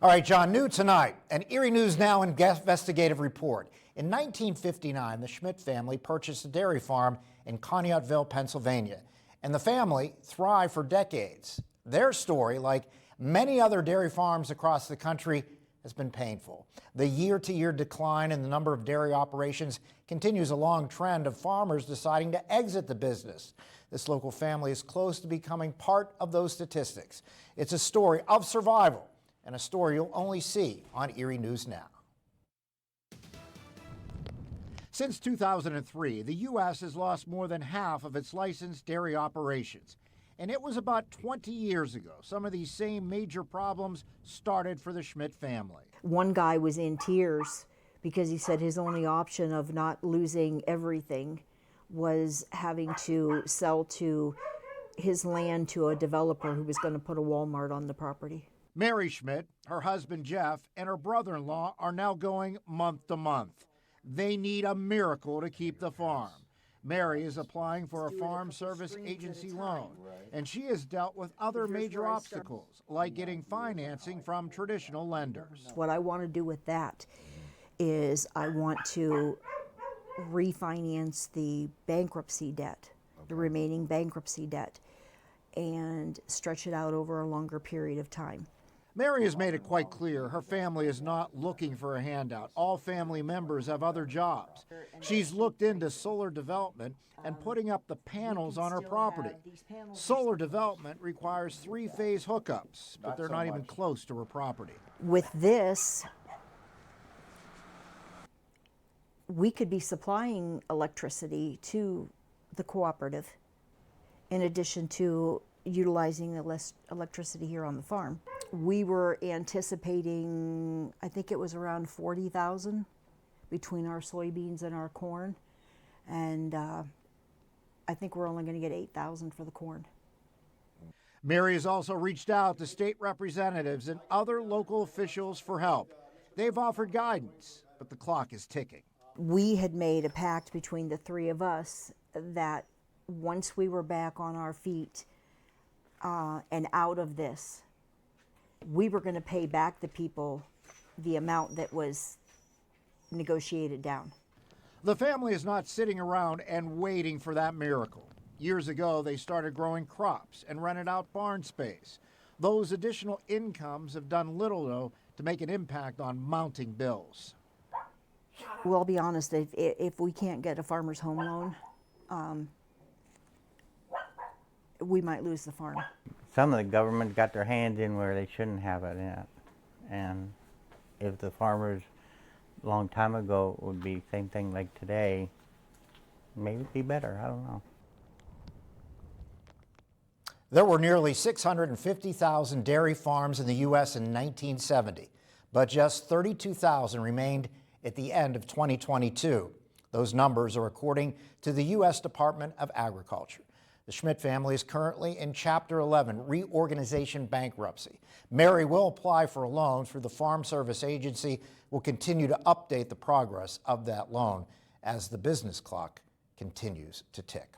All right, John, new tonight, an Erie News Now investigative report. In 1959, the Schmidt family purchased a dairy farm in Conneautville, Pennsylvania, and the family thrived for decades. Their story, like many other dairy farms across the country, has been painful. The year-to-year decline in the number of dairy operations continues a long trend of farmers deciding to exit the business. This local family is close to becoming part of those statistics. It's a story of survival, and a story you'll only see on Erie News Now. Since 2003, the U.S. has lost more than half of its licensed dairy operations. And it was about 20 years ago some of these same major problems started for the Schmidt family. One guy was in tears because he said his only option of not losing everything was having to sell to his land to a developer who was going to put a Walmart on the property. Mary Schmidt, her husband Jeff, and her brother-in-law are now going month to month. They need a miracle to keep the farm. Mary is applying for a farm service agency loan, and she has dealt with other major obstacles, like getting financing from traditional lenders. What I want to do with that is I want to refinance the bankruptcy debt, the remaining bankruptcy debt, and stretch it out over a longer period of time. Mary has made it quite clear her family is not looking for a handout. All family members have other jobs. She's looked into solar development and putting up the panels on her property. Solar development requires three-phase hookups, but they're not even close to her property. With this, we could be supplying electricity to the cooperative in addition to utilizing the electricity here on the farm. We were anticipating, I think it was around 40,000 between our soybeans and our corn, and I think we're only going to get 8,000 for the corn. Mary has also reached out to state representatives and other local officials for help. They've offered guidance, but the clock is ticking. We had made a pact between the three of us that once we were back on our feet and out of this, we were going to pay back the people the amount that was negotiated down. The family is not sitting around and waiting for that miracle. Years ago, they started growing crops and rented out barn space. Those additional incomes have done little, though, to make an impact on mounting bills. Well, I'll be honest, if we can't get a farmer's home loan, we might lose the farm. Some of the government got their hands in where they shouldn't have it in. And if the farmers a long time ago would be same thing like today, maybe it'd be better, I don't know. There were nearly 650,000 dairy farms in the U.S. in 1970, but just 32,000 remained at the end of 2022. Those numbers are according to the U.S. Department of Agriculture. The Schmidt family is currently in Chapter 11 reorganization bankruptcy. Mary will apply for a loan through the Farm Service Agency. Will continue to update the progress of that loan as the business clock continues to tick.